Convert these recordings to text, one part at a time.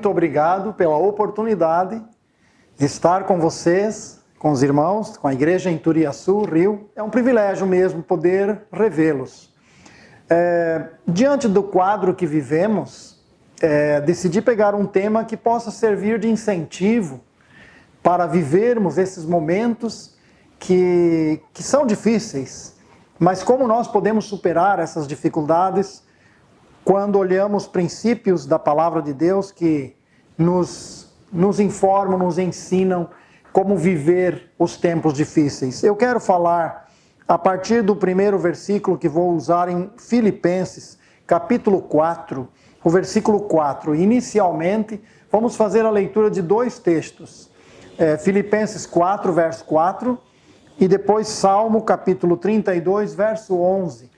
muito obrigado pela oportunidade de estar com vocês, com os irmãos, com a igreja em Turiaçu, Rio. É um privilégio mesmo poder revê-los. Diante do quadro que vivemos, decidi pegar um tema que possa servir de incentivo para vivermos esses momentos que são difíceis, mas como nós podemos superar essas dificuldades quando olhamos princípios da palavra de Deus que nos informam, nos ensinam como viver os tempos difíceis. Eu quero falar a partir do primeiro versículo que vou usar em Filipenses, capítulo 4, o versículo 4. Inicialmente, vamos fazer a leitura de dois textos. Filipenses 4, verso 4, e depois Salmo, capítulo 32, verso 11.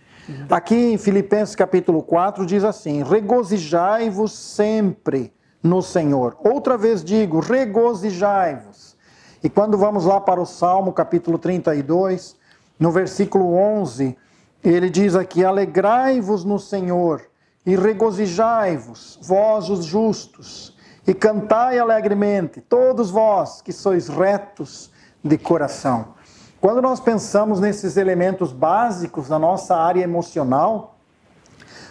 Aqui em Filipenses capítulo 4 diz assim: regozijai-vos sempre no Senhor. Outra vez digo, regozijai-vos. E quando vamos lá para o Salmo capítulo 32, no versículo 11, ele diz aqui: alegrai-vos no Senhor e regozijai-vos, vós os justos, e cantai alegremente, todos vós que sois retos de coração. Quando nós pensamos nesses elementos básicos da nossa área emocional,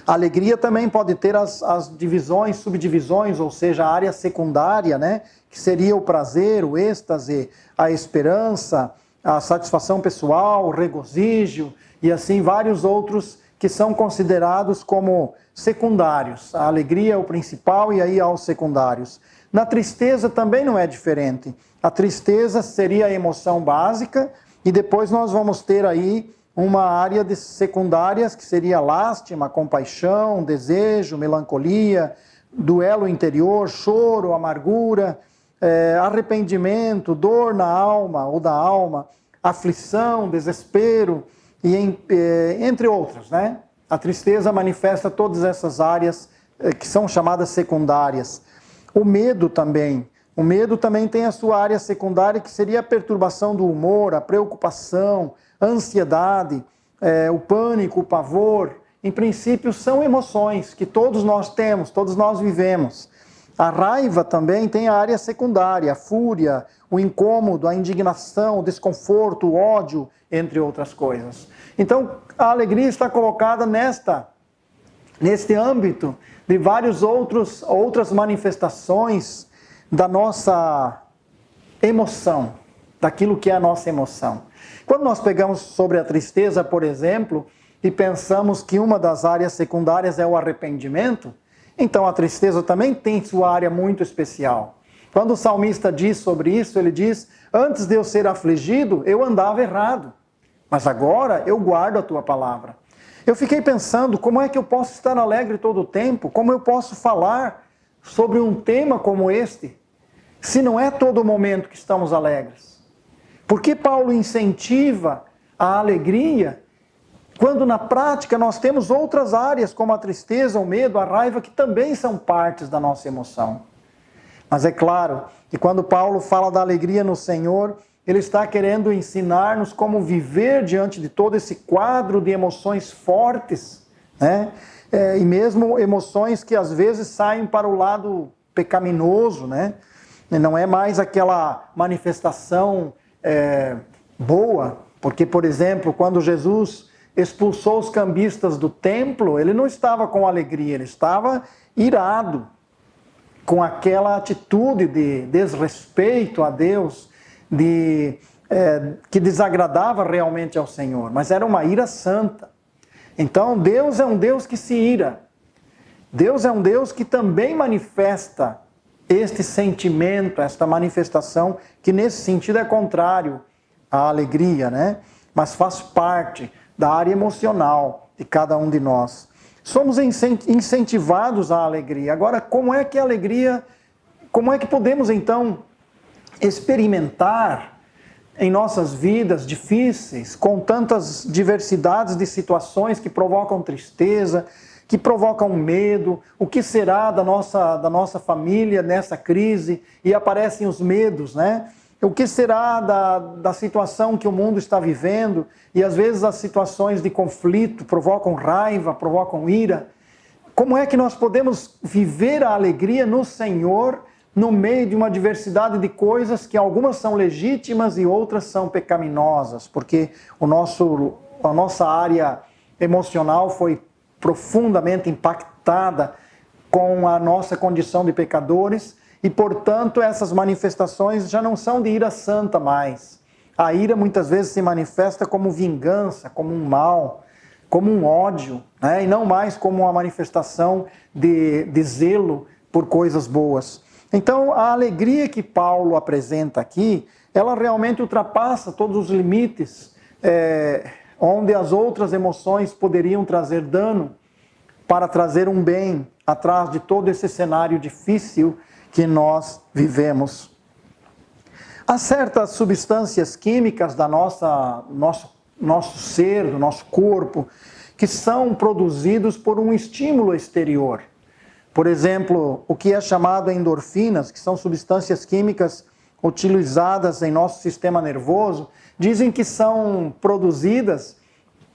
a alegria também pode ter as divisões, subdivisões, ou seja, a área secundária, né? Que seria o prazer, o êxtase, a esperança, a satisfação pessoal, o regozijo e assim vários outros que são considerados como secundários. A alegria é o principal e aí há os secundários. Na tristeza também não é diferente. A tristeza seria a emoção básica, e depois nós vamos ter aí uma área de secundárias, que seria lástima, compaixão, desejo, melancolia, duelo interior, choro, amargura, arrependimento, dor na alma ou da alma, aflição, desespero, e entre outros, né? A tristeza manifesta todas essas áreas que são chamadas secundárias. O medo também. O medo também tem a sua área secundária, que seria a perturbação do humor, a preocupação, a ansiedade, o pânico, o pavor. Em princípio, são emoções que todos nós temos, todos nós vivemos. A raiva também tem a área secundária, a fúria, o incômodo, a indignação, o desconforto, o ódio, entre outras coisas. Então, a alegria está colocada neste âmbito de várias outras manifestações da nossa emoção, daquilo que é a nossa emoção. Quando nós pegamos sobre a tristeza, por exemplo, e pensamos que uma das áreas secundárias é o arrependimento, então a tristeza também tem sua área muito especial. Quando o salmista diz sobre isso, ele diz: antes de eu ser afligido, eu andava errado, mas agora eu guardo a tua palavra. Eu fiquei pensando, como é que eu posso estar alegre todo o tempo? Como eu posso falar sobre um tema como este, se não é todo momento que estamos alegres? Por que Paulo incentiva a alegria, quando na prática nós temos outras áreas, como a tristeza, o medo, a raiva, que também são partes da nossa emoção? Mas é claro que quando Paulo fala da alegria no Senhor, ele está querendo ensinar-nos como viver diante de todo esse quadro de emoções fortes, né? E mesmo emoções que às vezes saem para o lado pecaminoso, né? Não é mais aquela manifestação boa, porque, por exemplo, quando Jesus expulsou os cambistas do templo, ele não estava com alegria, ele estava irado, com aquela atitude de desrespeito a Deus, que desagradava realmente ao Senhor, mas era uma ira santa. Então Deus é um Deus que se ira, Deus é um Deus que também manifesta este sentimento, esta manifestação, que nesse sentido é contrário à alegria, né? Mas faz parte da área emocional de cada um de nós. Somos incentivados à alegria. Agora, como é que podemos então experimentar em nossas vidas difíceis, com tantas diversidades de situações que provocam tristeza, que provocam medo? O que será da nossa família nessa crise? E aparecem os medos, né? O que será da situação que o mundo está vivendo? E às vezes as situações de conflito provocam raiva, provocam ira. Como é que nós podemos viver a alegria no Senhor no meio de uma diversidade de coisas que algumas são legítimas e outras são pecaminosas? Porque a nossa área emocional foi profundamente impactada com a nossa condição de pecadores e, portanto, essas manifestações já não são de ira santa mais. A ira muitas vezes se manifesta como vingança, como um mal, como um ódio, né? E não mais como uma manifestação de zelo por coisas boas. Então, a alegria que Paulo apresenta aqui, ela realmente ultrapassa todos os limites onde as outras emoções poderiam trazer dano para trazer um bem atrás de todo esse cenário difícil que nós vivemos. Há certas substâncias químicas da nosso ser, do nosso corpo, que são produzidos por um estímulo exterior. Por exemplo, o que é chamado endorfinas, que são substâncias químicas utilizadas em nosso sistema nervoso, dizem que são produzidas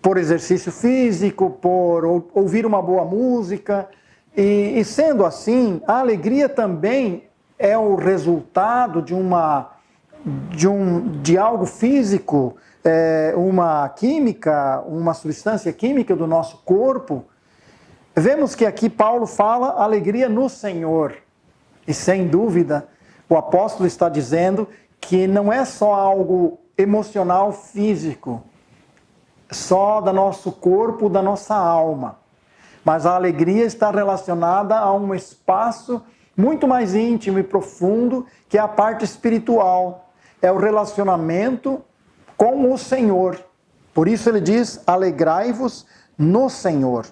por exercício físico, por ouvir uma boa música. E sendo assim, a alegria também é o resultado de algo físico, uma química, uma substância química do nosso corpo. Vemos que aqui Paulo fala alegria no Senhor. E sem dúvida, o apóstolo está dizendo que não é só algo emocional, físico, só do nosso corpo, da nossa alma. Mas a alegria está relacionada a um espaço muito mais íntimo e profundo, que é a parte espiritual. É o relacionamento com o Senhor. Por isso ele diz, alegrai-vos no Senhor.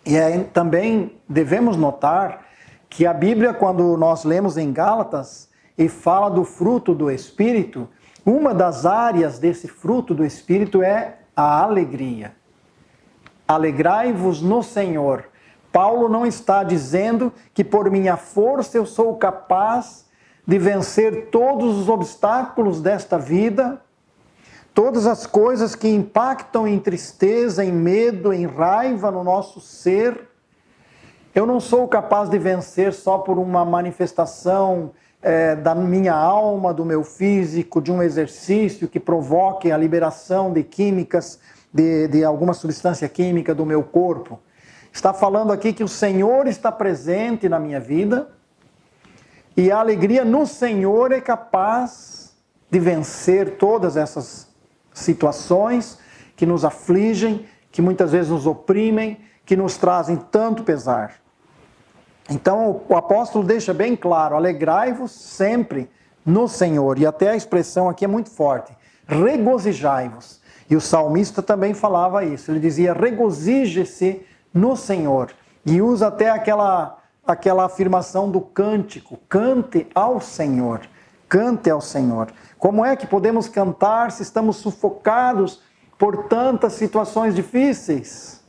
E também devemos notar que a Bíblia, quando nós lemos em Gálatas, e fala do fruto do Espírito, uma das áreas desse fruto do Espírito é a alegria. Alegrai-vos no Senhor. Paulo não está dizendo que por minha força eu sou capaz de vencer todos os obstáculos desta vida, todas as coisas que impactam em tristeza, em medo, em raiva no nosso ser. Eu não sou capaz de vencer só por uma manifestação da minha alma, do meu físico, de um exercício que provoque a liberação de químicas, de alguma substância química do meu corpo. Está falando aqui que o Senhor está presente na minha vida e a alegria no Senhor é capaz de vencer todas essas situações que nos afligem, que muitas vezes nos oprimem, que nos trazem tanto pesar. Então o apóstolo deixa bem claro, alegrai-vos sempre no Senhor. E até a expressão aqui é muito forte, regozijai-vos. E o salmista também falava isso, ele dizia, regozije-se no Senhor. E usa até aquela afirmação do cântico, cante ao Senhor, cante ao Senhor. Como é que podemos cantar se estamos sufocados por tantas situações difíceis?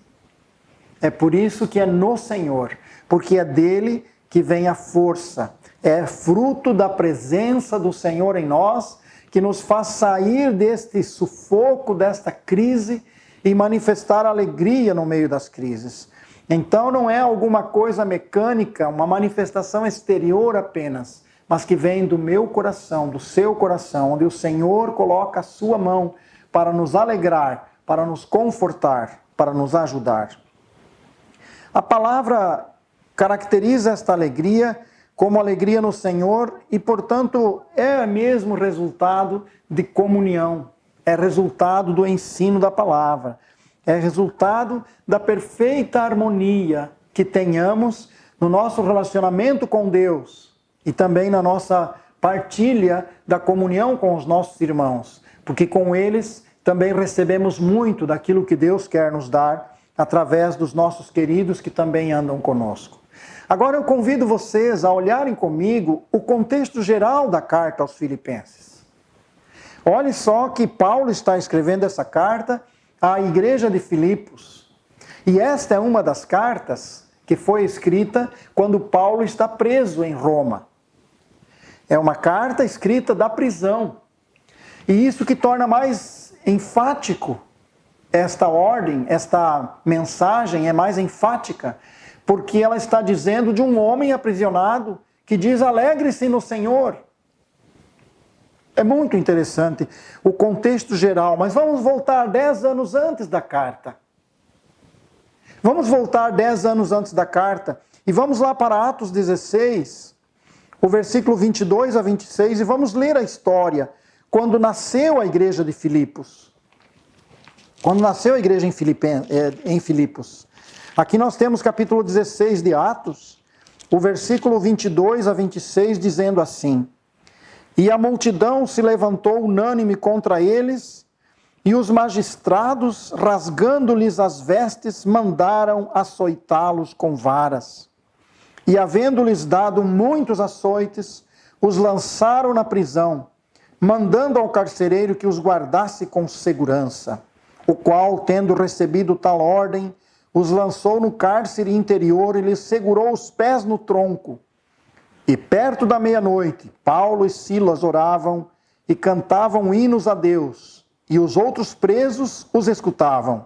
É por isso que é no Senhor, porque é dele que vem a força. É fruto da presença do Senhor em nós, que nos faz sair deste sufoco, desta crise e manifestar alegria no meio das crises. Então não é alguma coisa mecânica, uma manifestação exterior apenas, mas que vem do meu coração, do seu coração, onde o Senhor coloca a sua mão para nos alegrar, para nos confortar, para nos ajudar. A palavra caracteriza esta alegria como alegria no Senhor e, portanto, é mesmo resultado de comunhão, é resultado do ensino da palavra, é resultado da perfeita harmonia que tenhamos no nosso relacionamento com Deus e também na nossa partilha da comunhão com os nossos irmãos, porque com eles também recebemos muito daquilo que Deus quer nos dar através dos nossos queridos que também andam conosco. Agora eu convido vocês a olharem comigo o contexto geral da carta aos Filipenses. Olhe só que Paulo está escrevendo essa carta à igreja de Filipos. E esta é uma das cartas que foi escrita quando Paulo está preso em Roma. É uma carta escrita da prisão. E isso que torna mais enfático esta ordem, esta mensagem é mais enfática, porque ela está dizendo de um homem aprisionado que diz: alegre-se no Senhor. É muito interessante o contexto geral, mas vamos voltar 10 anos antes da carta. Vamos voltar 10 anos antes da carta e vamos lá para Atos 16, o versículo 22 a 26, e vamos ler a história quando nasceu a igreja de Filipos. Quando nasceu a igreja em Filipos. Aqui nós temos capítulo 16 de Atos, o versículo 22 a 26, dizendo assim: E a multidão se levantou unânime contra eles, e os magistrados, rasgando-lhes as vestes, mandaram açoitá-los com varas. E havendo-lhes dado muitos açoites, os lançaram na prisão, mandando ao carcereiro que os guardasse com segurança, o qual, tendo recebido tal ordem, os lançou no cárcere interior e lhes segurou os pés no tronco. E perto da meia-noite, Paulo e Silas oravam e cantavam hinos a Deus, e os outros presos os escutavam.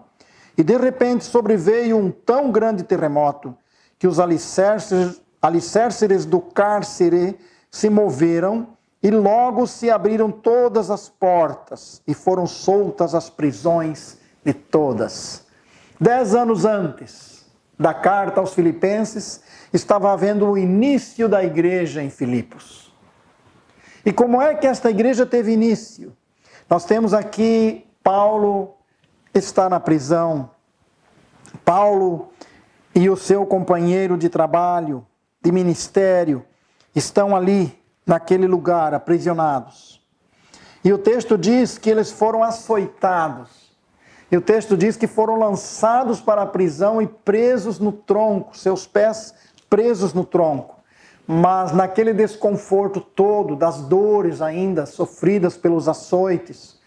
E de repente sobreveio um tão grande terremoto, que os alicerces do cárcere se moveram, e logo se abriram todas as portas, e foram soltas as prisões de todas. 10 anos antes da carta aos Filipenses, estava havendo o início da igreja em Filipos. E como é que esta igreja teve início? Nós temos aqui, Paulo está na prisão. Paulo e o seu companheiro de trabalho, de ministério, estão ali, naquele lugar, aprisionados. E o texto diz que eles foram açoitados. E o texto diz que foram lançados para a prisão e presos no tronco, seus pés presos no tronco. Mas naquele desconforto todo, das dores ainda sofridas pelos açoites,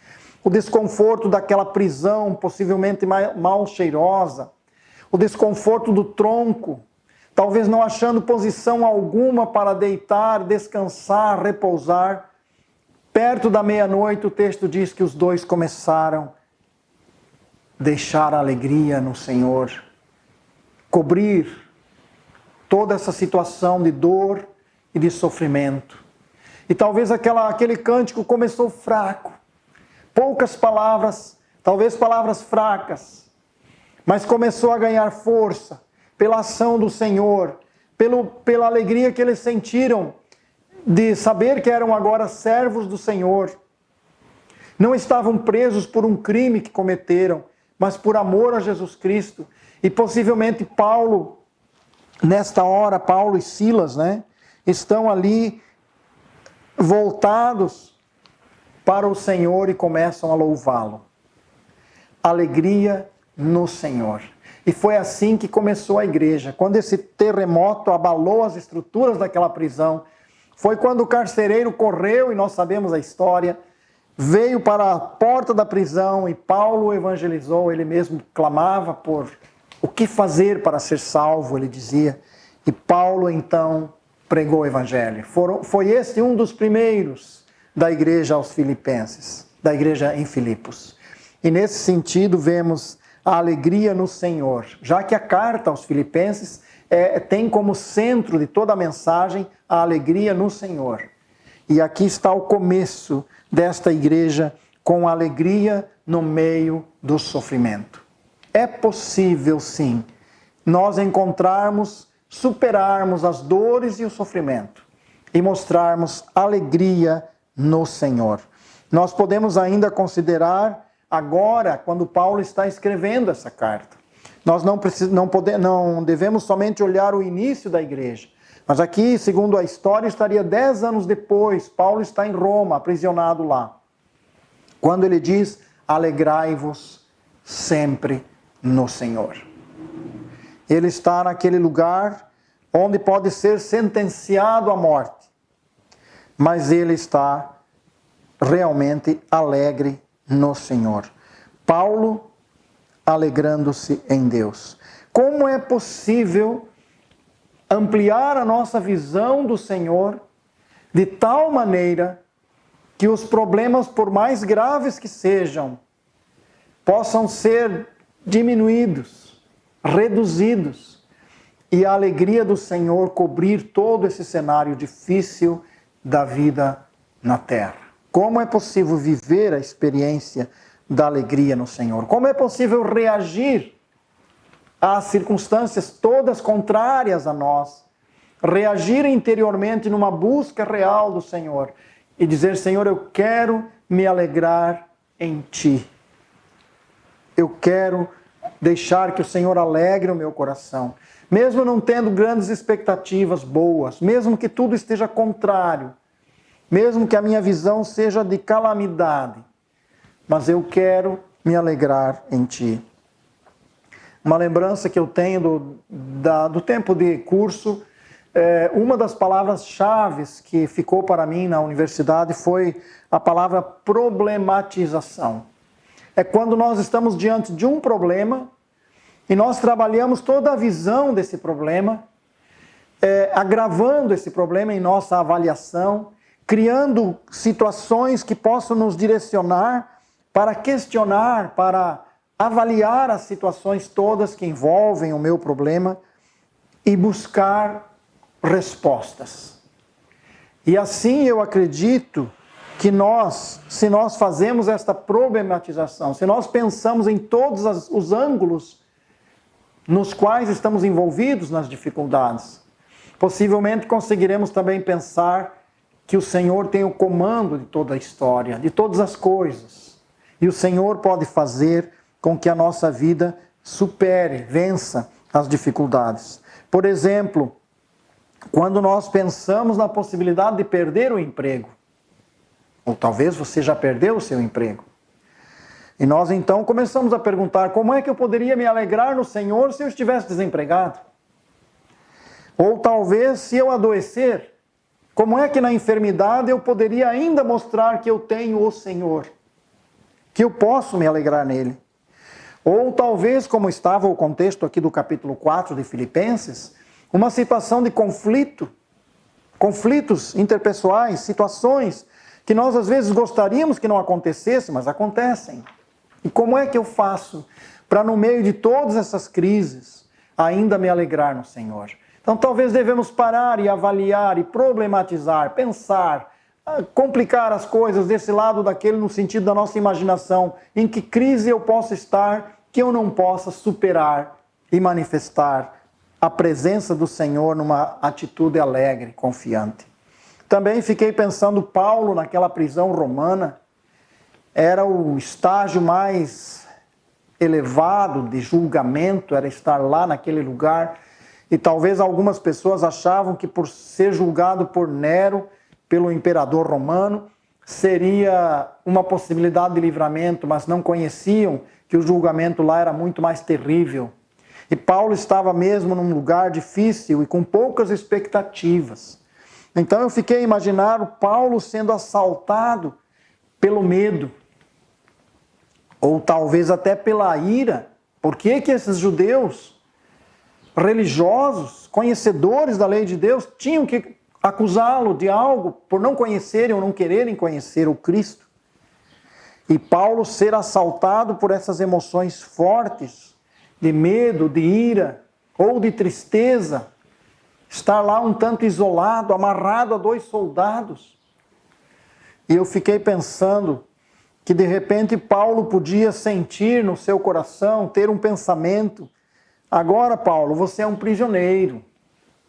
o desconforto daquela prisão possivelmente mal cheirosa, o desconforto do tronco, talvez não achando posição alguma para deitar, descansar, repousar. Perto da meia-noite, o texto diz que os dois começaram a deixar a alegria no Senhor, cobrir toda essa situação de dor e de sofrimento. E talvez aquele cântico começou fraco, poucas palavras, talvez palavras fracas, mas começou a ganhar força pela ação do Senhor, pela alegria que eles sentiram de saber que eram agora servos do Senhor. Não estavam presos por um crime que cometeram, mas por amor a Jesus Cristo. E possivelmente Paulo, nesta hora, Paulo e Silas, estão ali voltados para o Senhor e começam a louvá-lo. Alegria no Senhor. E foi assim que começou a igreja. Quando esse terremoto abalou as estruturas daquela prisão, foi quando o carcereiro correu, e nós sabemos a história, veio para a porta da prisão e Paulo evangelizou, ele mesmo clamava por o que fazer para ser salvo, ele dizia. E Paulo então pregou o evangelho. Foi esse um dos primeiros da igreja aos Filipenses, da igreja em Filipos. E nesse sentido vemos a alegria no Senhor, já que a carta aos Filipenses tem como centro de toda a mensagem a alegria no Senhor. E aqui está o começo desta igreja com alegria no meio do sofrimento. É possível, sim, nós superarmos as dores e o sofrimento e mostrarmos alegria no Senhor. Nós podemos ainda considerar agora, quando Paulo está escrevendo essa carta. Nós não devemos somente olhar o início da igreja, mas aqui, segundo a história, estaria 10 anos depois. Paulo está em Roma, aprisionado lá. Quando ele diz, alegrai-vos sempre no Senhor. Ele está naquele lugar onde pode ser sentenciado à morte, mas ele está realmente alegre no Senhor. Paulo alegrando-se em Deus. Como é possível ampliar a nossa visão do Senhor de tal maneira que os problemas, por mais graves que sejam, possam ser diminuídos, reduzidos, e a alegria do Senhor cobrir todo esse cenário difícil da vida na terra. Como é possível viver a experiência da alegria no Senhor? Como é possível reagir às circunstâncias todas contrárias a nós? Reagir interiormente numa busca real do Senhor e dizer: Senhor, eu quero me alegrar em Ti. Eu quero deixar que o Senhor alegre o meu coração. Mesmo não tendo grandes expectativas boas, mesmo que tudo esteja contrário, mesmo que a minha visão seja de calamidade, mas eu quero me alegrar em Ti. Uma lembrança que eu tenho do tempo de curso, uma das palavras-chave que ficou para mim na universidade foi a palavra problematização. É quando nós estamos diante de um problema e nós trabalhamos toda a visão desse problema, agravando esse problema em nossa avaliação, criando situações que possam nos direcionar para questionar, para avaliar as situações todas que envolvem o meu problema e buscar respostas. E assim eu acredito que se nós fazemos esta problematização, se nós pensamos em todos os ângulos nos quais estamos envolvidos nas dificuldades, possivelmente conseguiremos também pensar que o Senhor tem o comando de toda a história, de todas as coisas. E o Senhor pode fazer com que a nossa vida supere, vença as dificuldades. Por exemplo, quando nós pensamos na possibilidade de perder o emprego, ou talvez você já perdeu o seu emprego, e nós então começamos a perguntar: como é que eu poderia me alegrar no Senhor se eu estivesse desempregado? Ou talvez, se eu adoecer, como é que na enfermidade eu poderia ainda mostrar que eu tenho o Senhor, que eu posso me alegrar nele? Ou talvez, como estava o contexto aqui do capítulo 4 de Filipenses, uma situação de conflitos interpessoais, situações que nós às vezes gostaríamos que não acontecessem, mas acontecem. E como é que eu faço para, no meio de todas essas crises, ainda me alegrar no Senhor? Então talvez devemos parar e avaliar e problematizar, pensar, complicar as coisas desse lado daquele no sentido da nossa imaginação. Em que crise eu posso estar que eu não possa superar e manifestar a presença do Senhor numa atitude alegre, confiante. Também fiquei pensando, Paulo naquela prisão romana, era o estágio mais elevado de julgamento, era estar lá naquele lugar, e talvez algumas pessoas achavam que por ser julgado por Nero, pelo imperador romano, seria uma possibilidade de livramento, mas não conheciam que o julgamento lá era muito mais terrível. E Paulo estava mesmo num lugar difícil e com poucas expectativas. Então eu fiquei a imaginar o Paulo sendo assaltado pelo medo, ou talvez até pela ira. Por que esses judeus religiosos, conhecedores da lei de Deus, tinham que acusá-lo de algo por não conhecerem ou não quererem conhecer o Cristo? E Paulo ser assaltado por essas emoções fortes, de medo, de ira ou de tristeza, estar lá um tanto isolado, amarrado a 2 soldados. E eu fiquei pensando que de repente Paulo podia sentir no seu coração, ter um pensamento: agora, Paulo, você é um prisioneiro.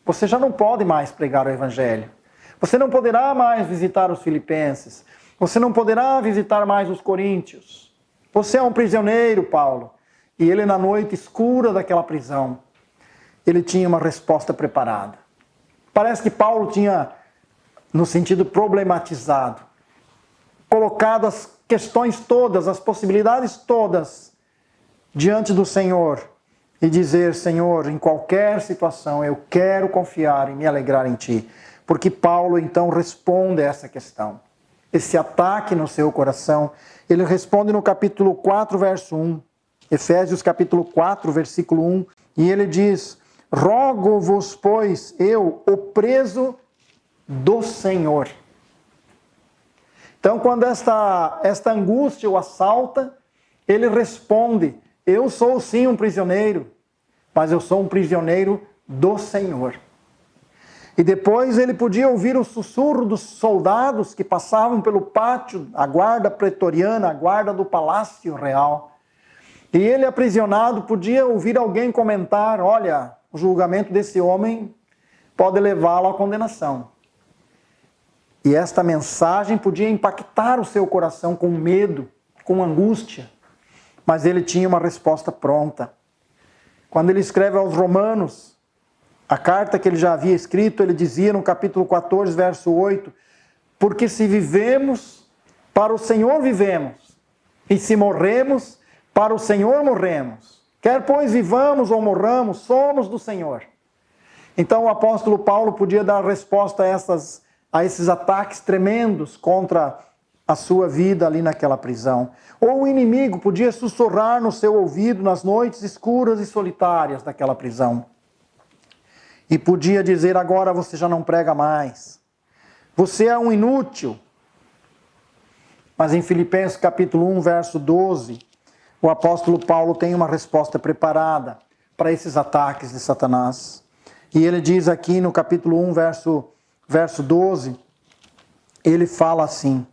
Você já não pode mais pregar o Evangelho. Você não poderá mais visitar os filipenses. Você não poderá visitar mais os coríntios. Você é um prisioneiro, Paulo. E ele, na noite escura daquela prisão, ele tinha uma resposta preparada. Parece que Paulo tinha, no sentido problematizado, colocado as questões todas, as possibilidades todas diante do Senhor e dizer: Senhor, em qualquer situação eu quero confiar e me alegrar em Ti. Porque Paulo então responde a essa questão. Esse ataque no seu coração, ele responde no capítulo 4, verso 1. Efésios capítulo 4, versículo 1. E ele diz: rogo-vos, pois, eu, o preso do Senhor. Então, quando esta angústia o assalta, ele responde: eu sou sim um prisioneiro, mas eu sou um prisioneiro do Senhor. E depois ele podia ouvir o sussurro dos soldados que passavam pelo pátio, a guarda pretoriana, a guarda do palácio real. E ele, aprisionado, podia ouvir alguém comentar: olha, o julgamento desse homem pode levá-lo à condenação. E esta mensagem podia impactar o seu coração com medo, com angústia. Mas ele tinha uma resposta pronta. Quando ele escreve aos Romanos, a carta que ele já havia escrito, ele dizia no capítulo 14, verso 8: porque se vivemos, para o Senhor vivemos, e se morremos, para o Senhor morremos. Quer pois vivamos ou morramos, somos do Senhor. Então o apóstolo Paulo podia dar resposta a esses ataques tremendos contra a sua vida ali naquela prisão. Ou o inimigo podia sussurrar no seu ouvido nas noites escuras e solitárias daquela prisão. E podia dizer: agora você já não prega mais. Você é um inútil. Mas em Filipenses capítulo 1, verso 12, o apóstolo Paulo tem uma resposta preparada para esses ataques de Satanás. E ele diz aqui no capítulo 1, verso 12, ele fala assim: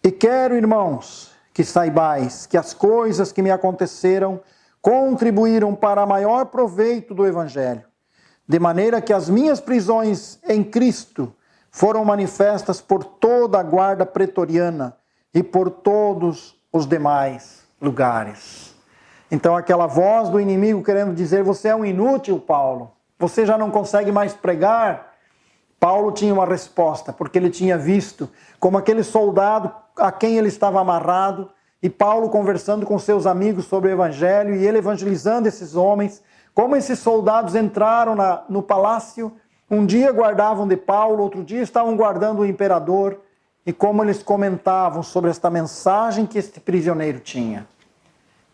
e quero, irmãos, que saibais que as coisas que me aconteceram contribuíram para maior proveito do Evangelho, de maneira que as minhas prisões em Cristo foram manifestas por toda a guarda pretoriana e por todos os demais lugares. Então aquela voz do inimigo querendo dizer: você é um inútil, Paulo, você já não consegue mais pregar. Paulo tinha uma resposta, porque ele tinha visto como aquele soldado a quem ele estava amarrado, e Paulo conversando com seus amigos sobre o Evangelho, e ele evangelizando esses homens, como esses soldados entraram no palácio, um dia guardavam de Paulo, outro dia estavam guardando o imperador, e como eles comentavam sobre esta mensagem que este prisioneiro tinha.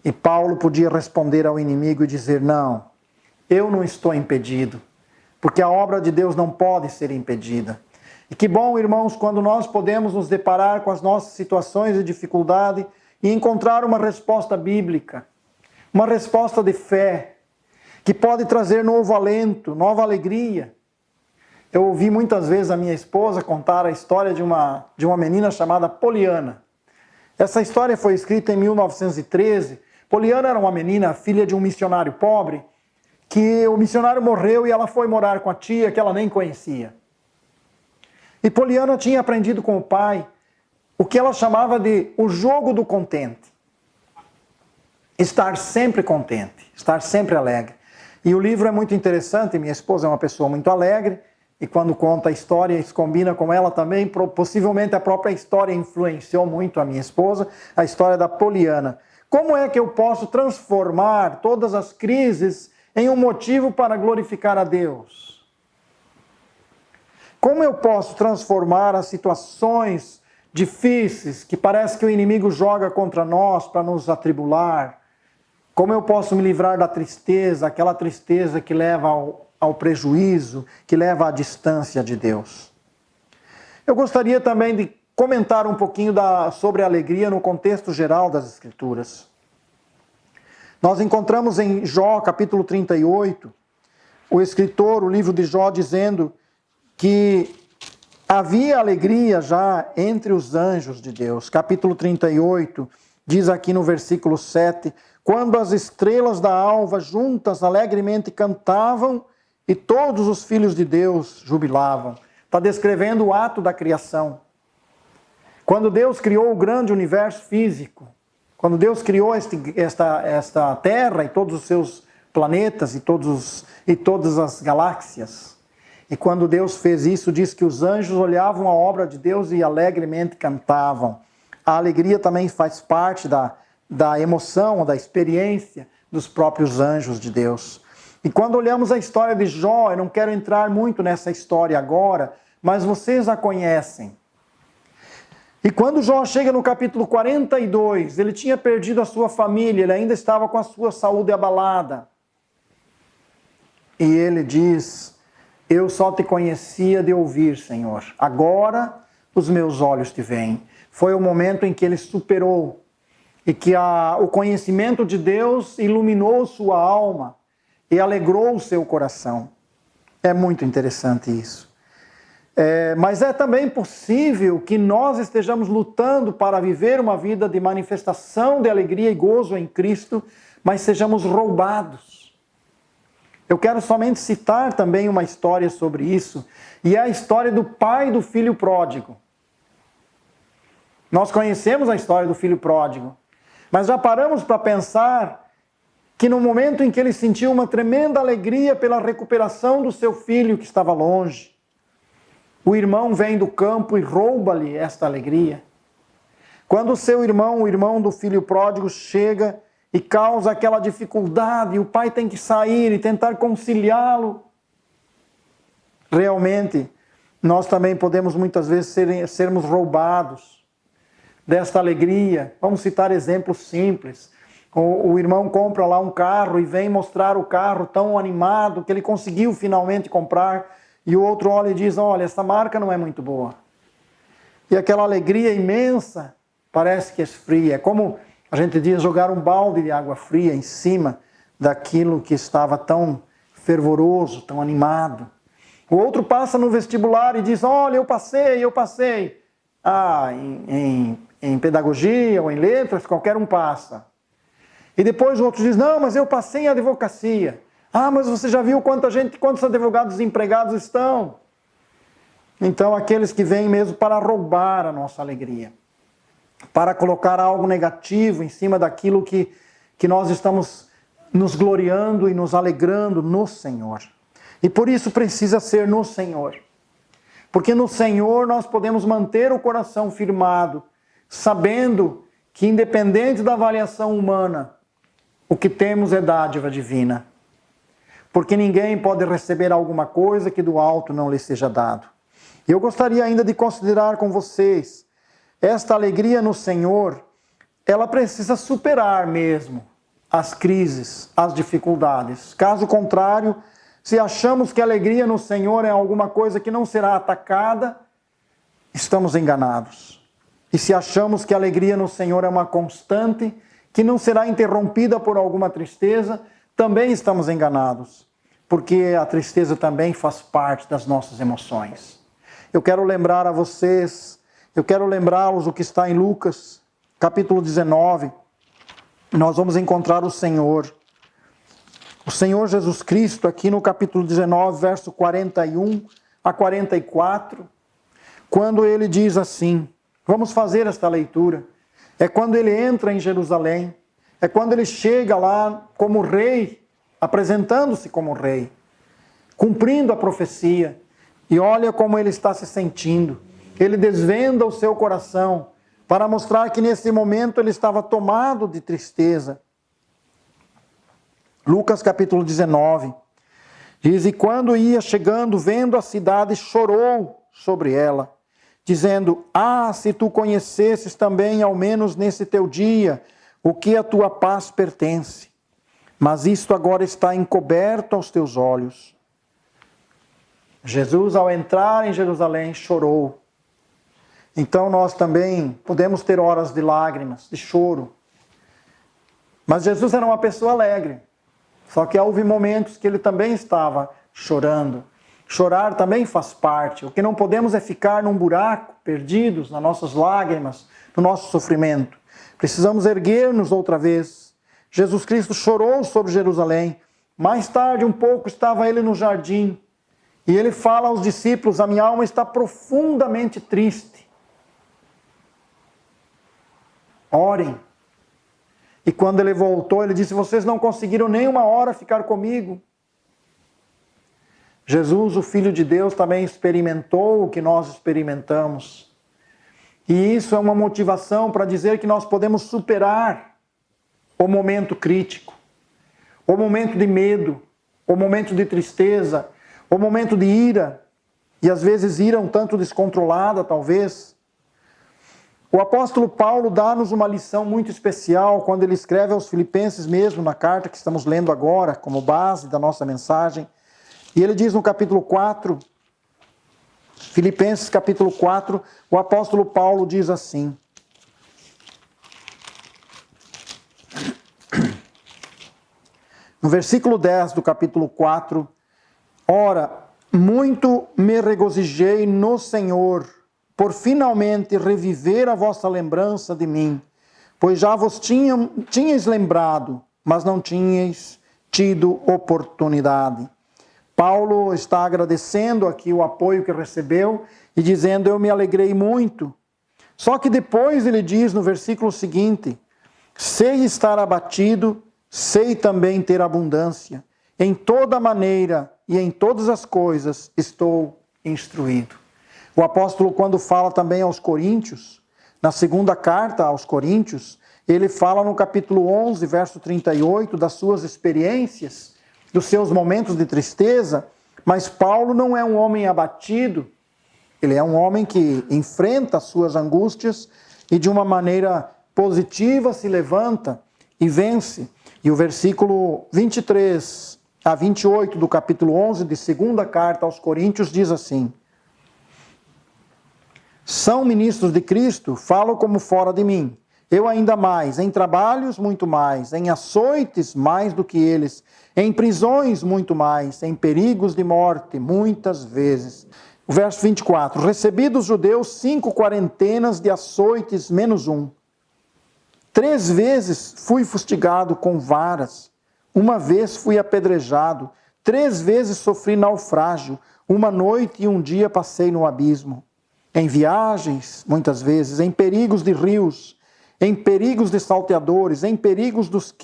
E Paulo podia responder ao inimigo e dizer: não, eu não estou impedido, porque a obra de Deus não pode ser impedida. E que bom, irmãos, quando nós podemos nos deparar com as nossas situações de dificuldade e encontrar uma resposta bíblica, uma resposta de fé, que pode trazer novo alento, nova alegria. Eu ouvi muitas vezes a minha esposa contar a história de uma menina chamada Poliana. Essa história foi escrita em 1913. Poliana era uma menina, filha de um missionário pobre, que o missionário morreu e ela foi morar com a tia que ela nem conhecia. E Poliana tinha aprendido com o pai o que ela chamava de o jogo do contente. Estar sempre contente, estar sempre alegre. E o livro é muito interessante, minha esposa é uma pessoa muito alegre, e quando conta a história, isso combina com ela também, possivelmente a própria história influenciou muito a minha esposa, a história da Poliana. Como é que eu posso transformar todas as crises em um motivo para glorificar a Deus? Como eu posso transformar as situações difíceis que parece que o inimigo joga contra nós para nos atribular? Como eu posso me livrar da tristeza, aquela tristeza que leva ao prejuízo, que leva à distância de Deus? Eu gostaria também de comentar um pouquinho sobre a alegria no contexto geral das Escrituras. Nós encontramos em Jó, capítulo 38, o escritor, o livro de Jó, dizendo que havia alegria já entre os anjos de Deus. Capítulo 38, diz aqui no versículo 7, quando as estrelas da alva juntas alegremente cantavam e todos os filhos de Deus jubilavam. Está descrevendo o ato da criação. Quando Deus criou o grande universo físico, quando Deus criou esta terra e todos os seus planetas e todas as galáxias, e quando Deus fez isso, diz que os anjos olhavam a obra de Deus e alegremente cantavam. A alegria também faz parte da emoção, da experiência dos próprios anjos de Deus. E quando olhamos a história de Jó, eu não quero entrar muito nessa história agora, mas vocês a conhecem. E quando Jó chega no capítulo 42, ele tinha perdido a sua família, ele ainda estava com a sua saúde abalada. E ele diz: eu só te conhecia de ouvir, Senhor. Agora os meus olhos te veem. Foi o momento em que ele superou e que o conhecimento de Deus iluminou sua alma. e alegrou o seu coração. É muito interessante isso. Mas é também possível que nós estejamos lutando para viver uma vida de manifestação de alegria e gozo em Cristo, mas sejamos roubados. Eu quero somente citar também uma história sobre isso, e é a história do pai do filho pródigo. Nós conhecemos a história do filho pródigo, mas já paramos para pensar que no momento em que ele sentiu uma tremenda alegria pela recuperação do seu filho que estava longe, o irmão vem do campo e rouba-lhe esta alegria. Quando o seu irmão, o irmão do filho pródigo, chega e causa aquela dificuldade, e o pai tem que sair e tentar conciliá-lo, realmente, nós também podemos muitas vezes sermos roubados desta alegria. Vamos citar exemplos simples. O irmão compra lá um carro e vem mostrar o carro tão animado que ele conseguiu finalmente comprar, e o outro olha e diz, olha, essa marca não é muito boa. E aquela alegria imensa parece que esfria. É como a gente diz, jogar um balde de água fria em cima daquilo que estava tão fervoroso, tão animado. O outro passa no vestibular e diz, olha, eu passei. Em pedagogia ou em letras, qualquer um passa. E depois o outro diz, não, mas eu passei em advocacia. Mas você já viu quantos advogados desempregados estão? Então, aqueles que vêm mesmo para roubar a nossa alegria, para colocar algo negativo em cima daquilo que nós estamos nos gloriando e nos alegrando no Senhor. E por isso precisa ser no Senhor. Porque no Senhor nós podemos manter o coração firmado, sabendo que independente da avaliação humana, o que temos é dádiva divina. Porque ninguém pode receber alguma coisa que do alto não lhe seja dado. Eu gostaria ainda de considerar com vocês, esta alegria no Senhor, ela precisa superar mesmo as crises, as dificuldades. Caso contrário, se achamos que a alegria no Senhor é alguma coisa que não será atacada, estamos enganados. E se achamos que a alegria no Senhor é uma constante, que não será interrompida por alguma tristeza, também estamos enganados, porque a tristeza também faz parte das nossas emoções. Eu quero lembrar a vocês, eu quero lembrá-los o que está em Lucas, capítulo 19. Nós vamos encontrar o Senhor Jesus Cristo, aqui no capítulo 19, verso 41 a 44, quando ele diz assim, vamos fazer esta leitura, é quando ele entra em Jerusalém, é quando ele chega lá como rei, apresentando-se como rei, cumprindo a profecia, e olha como ele está se sentindo. Ele desvenda o seu coração para mostrar que nesse momento ele estava tomado de tristeza. Lucas capítulo 19 diz, e quando ia chegando, vendo a cidade, chorou sobre ela, dizendo, se tu conhecesses também, ao menos nesse teu dia, o que a tua paz pertence, mas isto agora está encoberto aos teus olhos. Jesus, ao entrar em Jerusalém, chorou. Então nós também podemos ter horas de lágrimas, de choro. Mas Jesus era uma pessoa alegre. Só que houve momentos que ele também estava chorando. Chorar também faz parte. O que não podemos é ficar num buraco, perdidos nas nossas lágrimas, no nosso sofrimento. Precisamos erguer-nos outra vez. Jesus Cristo chorou sobre Jerusalém. Mais tarde, um pouco, estava ele no jardim. E ele fala aos discípulos, a minha alma está profundamente triste. Orem. E quando ele voltou, ele disse, vocês não conseguiram nem uma hora ficar comigo. Jesus, o Filho de Deus, também experimentou o que nós experimentamos. E isso é uma motivação para dizer que nós podemos superar o momento crítico, o momento de medo, o momento de tristeza, o momento de ira, e às vezes ira um tanto descontrolada, talvez. O apóstolo Paulo dá-nos uma lição muito especial quando ele escreve aos Filipenses mesmo, na carta que estamos lendo agora, como base da nossa mensagem. E ele diz no capítulo 4, Filipenses capítulo 4, o apóstolo Paulo diz assim, No versículo 10 do capítulo 4, ora, muito me regozijei no Senhor, por finalmente reviver a vossa lembrança de mim, pois já vos tinhais lembrado, mas não tinhais tido oportunidade. Paulo está agradecendo aqui o apoio que recebeu e dizendo, eu me alegrei muito. Só que depois ele diz no versículo seguinte, sei estar abatido, sei também ter abundância. Em toda maneira e em todas as coisas estou instruído. O apóstolo, quando fala também aos Coríntios, na segunda carta aos Coríntios, ele fala no capítulo 11, verso 38, das suas experiências, dos seus momentos de tristeza, mas Paulo não é um homem abatido, ele é um homem que enfrenta as suas angústias e de uma maneira positiva se levanta e vence. E o versículo 23 a 28 do capítulo 11 de segunda carta aos Coríntios diz assim, são ministros de Cristo, falo como fora de mim, eu ainda mais, em trabalhos muito mais, em açoites mais do que eles, em prisões muito mais, em perigos de morte muitas vezes. O verso 24, recebi dos judeus 5 quarentenas de açoites menos um. 3 vezes fui fustigado com varas, 1 vez fui apedrejado, 3 vezes sofri naufrágio, 1 noite e 1 dia passei no abismo. Em viagens, muitas vezes, em perigos de rios, em perigos de salteadores, em perigos dos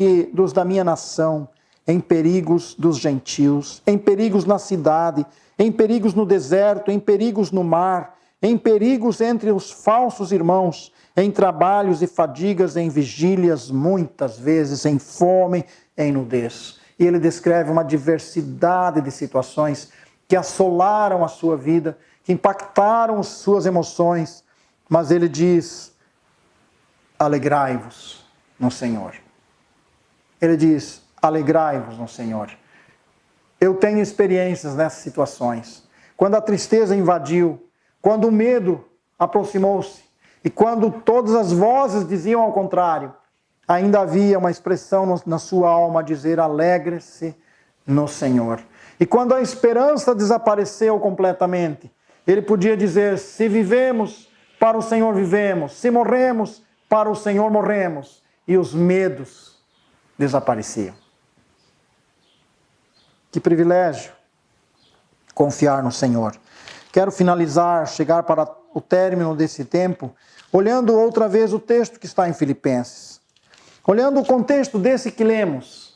da minha nação, em perigos dos gentios, em perigos na cidade, em perigos no deserto, em perigos no mar, em perigos entre os falsos irmãos, em trabalhos e fadigas, em vigílias, muitas vezes, em fome, em nudez. E ele descreve uma diversidade de situações que assolaram a sua vida, que impactaram suas emoções, mas ele diz, alegrai-vos no Senhor. Ele diz, alegrai-vos no Senhor. Eu tenho experiências nessas situações. Quando a tristeza invadiu, quando o medo aproximou-se, e quando todas as vozes diziam ao contrário, ainda havia uma expressão na sua alma a dizer, alegre-se no Senhor. E quando a esperança desapareceu completamente, ele podia dizer, se vivemos, para o Senhor vivemos, se morremos, para o Senhor morremos. E os medos desapareciam. Que privilégio confiar no Senhor. Quero finalizar, chegar para o término desse tempo, olhando outra vez o texto que está em Filipenses. Olhando o contexto desse que lemos.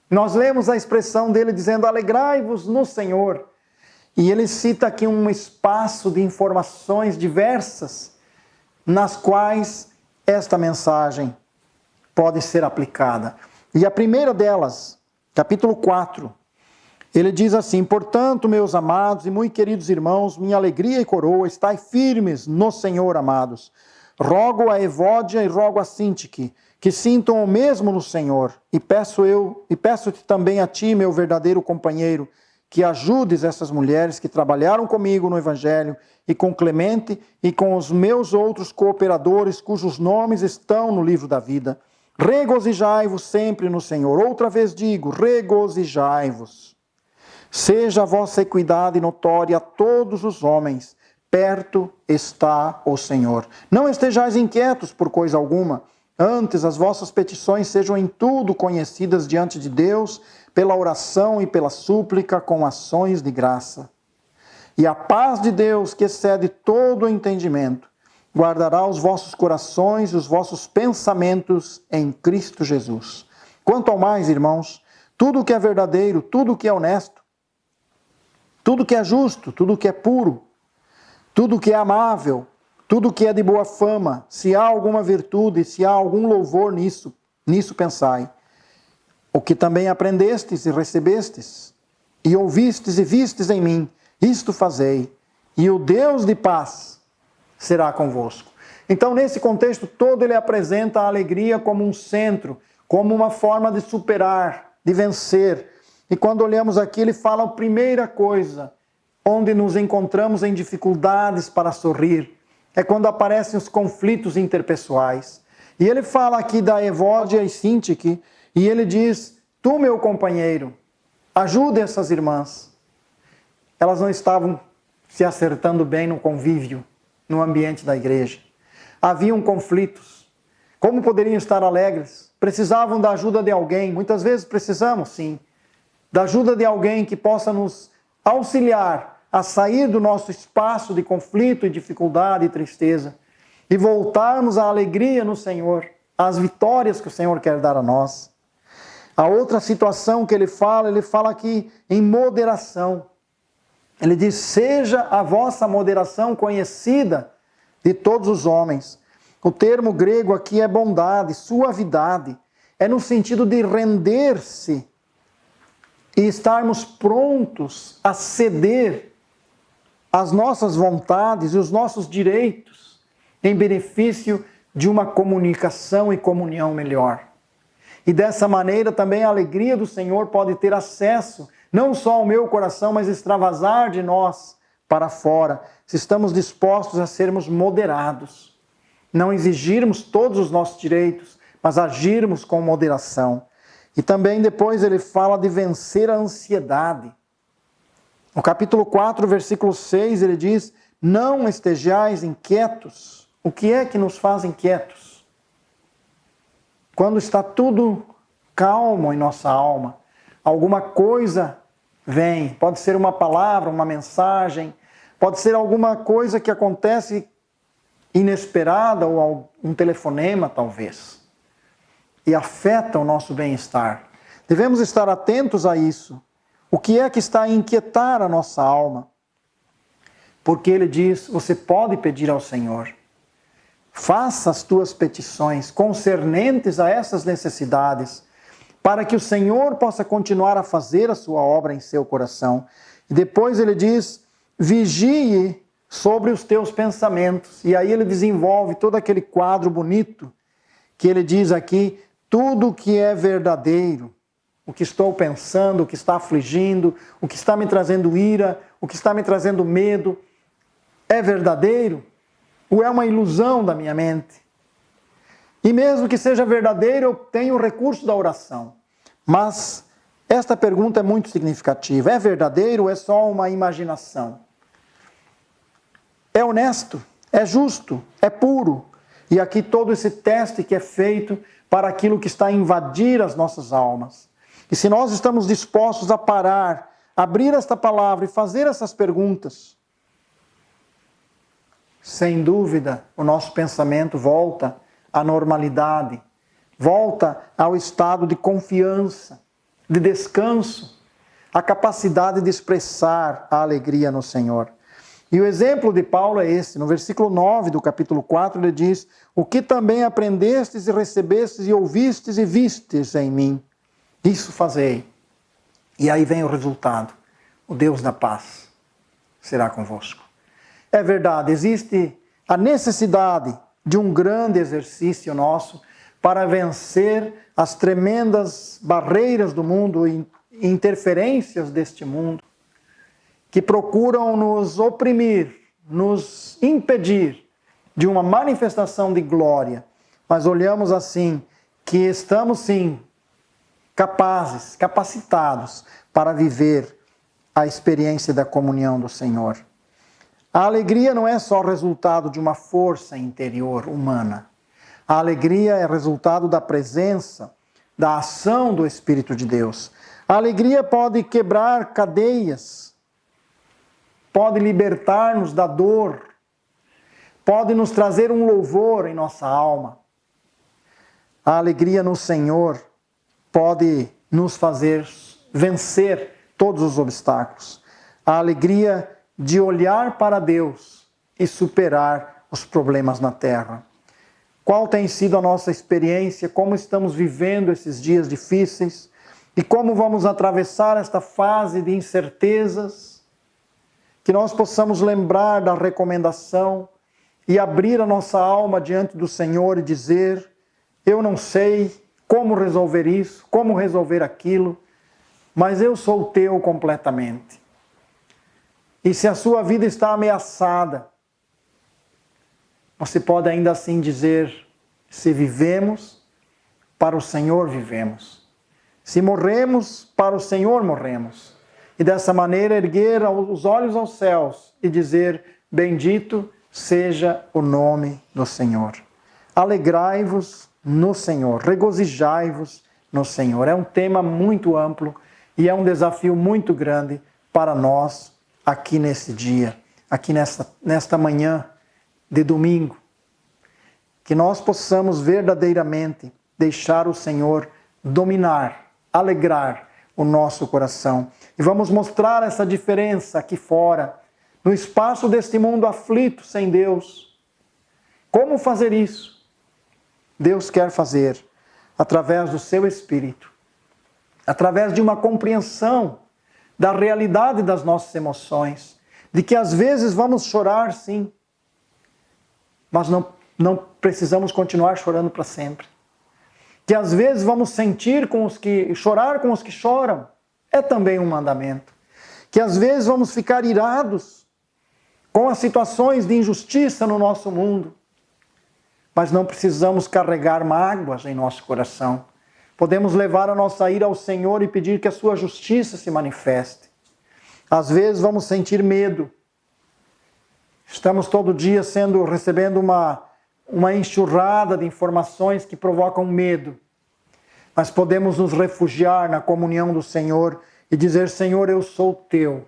Nós lemos a expressão dele dizendo, alegrai-vos no Senhor. E ele cita aqui um espaço de informações diversas, nas quais esta mensagem pode ser aplicada. E a primeira delas, capítulo 4, ele diz assim, portanto, meus amados e muito queridos irmãos, minha alegria e coroa, estai firmes no Senhor, amados. Rogo a Evódia e rogo a Sintique, que sintam o mesmo no Senhor. E peço-te também a ti, meu verdadeiro companheiro, que ajudes essas mulheres que trabalharam comigo no Evangelho, e com Clemente e com os meus outros cooperadores, cujos nomes estão no livro da vida. Regozijai-vos sempre no Senhor. Outra vez digo, regozijai-vos. Seja a vossa equidade notória a todos os homens, perto está o Senhor. Não estejais inquietos por coisa alguma, antes as vossas petições sejam em tudo conhecidas diante de Deus, pela oração e pela súplica com ações de graça. E a paz de Deus, que excede todo o entendimento, guardará os vossos corações e os vossos pensamentos em Cristo Jesus. Quanto ao mais, irmãos, tudo que é verdadeiro, tudo que é honesto, tudo que é justo, tudo que é puro, tudo que é amável, tudo que é de boa fama, se há alguma virtude, se há algum louvor nisso pensai. O que também aprendestes e recebestes, e ouvistes e vistes em mim, isto fazei, e o Deus de paz será convosco. Então, nesse contexto todo, ele apresenta a alegria como um centro, como uma forma de superar, de vencer. E quando olhamos aqui, ele fala a primeira coisa, onde nos encontramos em dificuldades para sorrir, é quando aparecem os conflitos interpessoais. E ele fala aqui da Evódia e Sintique, e ele diz, tu, meu companheiro, ajude essas irmãs. Elas não estavam se acertando bem no convívio, no ambiente da igreja. Haviam conflitos. Como poderiam estar alegres? Precisavam da ajuda de alguém. Muitas vezes precisamos, sim, da ajuda de alguém que possa nos auxiliar a sair do nosso espaço de conflito e dificuldade e tristeza e voltarmos à alegria no Senhor, às vitórias que o Senhor quer dar a nós. A outra situação que ele fala aqui em moderação. Ele diz, seja a vossa moderação conhecida de todos os homens. O termo grego aqui é bondade, suavidade. É no sentido de render-se e estarmos prontos a ceder as nossas vontades e os nossos direitos em benefício de uma comunicação e comunhão melhor. E dessa maneira também a alegria do Senhor pode ter acesso, não só ao meu coração, mas extravasar de nós para fora, se estamos dispostos a sermos moderados. Não exigirmos todos os nossos direitos, mas agirmos com moderação. E também depois ele fala de vencer a ansiedade. No capítulo 4, versículo 6, ele diz, não estejais inquietos. O que é que nos faz inquietos? Quando está tudo calmo em nossa alma, alguma coisa vem, pode ser uma palavra, uma mensagem, pode ser alguma coisa que acontece inesperada ou um telefonema talvez, e afeta o nosso bem-estar. Devemos estar atentos a isso. O que é que está a inquietar a nossa alma? Porque ele diz, você pode pedir ao Senhor. Faça as tuas petições concernentes a essas necessidades, para que o Senhor possa continuar a fazer a sua obra em seu coração. E depois ele diz, vigie sobre os teus pensamentos. E aí ele desenvolve todo aquele quadro bonito que ele diz aqui, tudo que é verdadeiro, o que estou pensando, o que está afligindo, o que está me trazendo ira, o que está me trazendo medo, é verdadeiro? Ou é uma ilusão da minha mente? E mesmo que seja verdadeiro, eu tenho o recurso da oração. Mas esta pergunta é muito significativa. É verdadeiro ou é só uma imaginação? É honesto? É justo? É puro? E aqui todo esse teste que é feito para aquilo que está a invadir as nossas almas. E se nós estamos dispostos a parar, abrir esta palavra e fazer essas perguntas, sem dúvida, o nosso pensamento volta à normalidade, volta ao estado de confiança, de descanso, a capacidade de expressar a alegria no Senhor. E o exemplo de Paulo é esse, no versículo 9 do capítulo 4, ele diz, o que também aprendestes e recebestes e ouvistes e vistes em mim, isso fazei. E aí vem o resultado, o Deus da paz será convosco. É verdade, existe a necessidade de um grande exercício nosso para vencer as tremendas barreiras do mundo e interferências deste mundo que procuram nos oprimir, nos impedir de uma manifestação de glória. Mas olhamos assim que estamos sim capazes, capacitados para viver a experiência da comunhão do Senhor. A alegria não é só resultado de uma força interior humana. A alegria é resultado da presença, da ação do Espírito de Deus. A alegria pode quebrar cadeias, pode libertar-nos da dor, pode nos trazer um louvor em nossa alma. A alegria no Senhor pode nos fazer vencer todos os obstáculos. A alegria de olhar para Deus e superar os problemas na terra. Qual tem sido a nossa experiência? Como estamos vivendo esses dias difíceis? E como vamos atravessar esta fase de incertezas? Que nós possamos lembrar da recomendação e abrir a nossa alma diante do Senhor e dizer, eu não sei como resolver isso, como resolver aquilo, mas eu sou teu completamente. E se a sua vida está ameaçada, você pode ainda assim dizer, se vivemos, para o Senhor vivemos. Se morremos, para o Senhor morremos. E dessa maneira erguer os olhos aos céus e dizer: bendito seja o nome do Senhor. Alegrai-vos no Senhor, regozijai-vos no Senhor. É um tema muito amplo e é um desafio muito grande para nós aqui nesse dia, aqui nesta manhã de domingo. Que nós possamos verdadeiramente deixar o Senhor dominar, alegrar o nosso coração. E vamos mostrar essa diferença aqui fora, no espaço deste mundo aflito sem Deus. Como fazer isso? Deus quer fazer através do seu Espírito, através de uma compreensão da realidade das nossas emoções, de que às vezes vamos chorar sim, mas não precisamos continuar chorando para sempre. Que às vezes vamos chorar com os que choram, é também um mandamento. Que às vezes vamos ficar irados com as situações de injustiça no nosso mundo, mas não precisamos carregar mágoas em nosso coração. Podemos levar a nossa ira ao Senhor e pedir que a sua justiça se manifeste. Às vezes vamos sentir medo. Estamos todo dia recebendo uma enxurrada de informações que provocam medo. Mas podemos nos refugiar na comunhão do Senhor e dizer: Senhor, eu sou teu.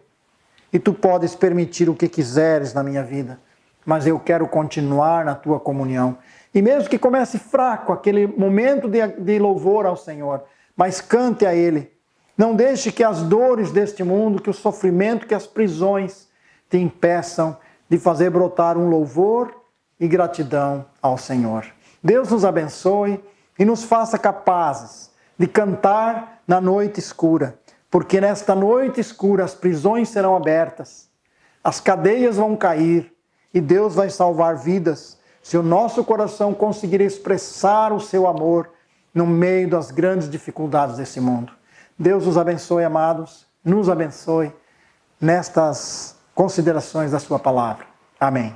E tu podes permitir o que quiseres na minha vida, mas eu quero continuar na tua comunhão. E mesmo que comece fraco aquele momento de louvor ao Senhor, mas cante a Ele. Não deixe que as dores deste mundo, que o sofrimento, que as prisões te impeçam de fazer brotar um louvor e gratidão ao Senhor. Deus nos abençoe e nos faça capazes de cantar na noite escura, porque nesta noite escura as prisões serão abertas, as cadeias vão cair e Deus vai salvar vidas, se o nosso coração conseguir expressar o seu amor no meio das grandes dificuldades desse mundo. Deus os abençoe, amados, nos abençoe nestas considerações da sua palavra. Amém.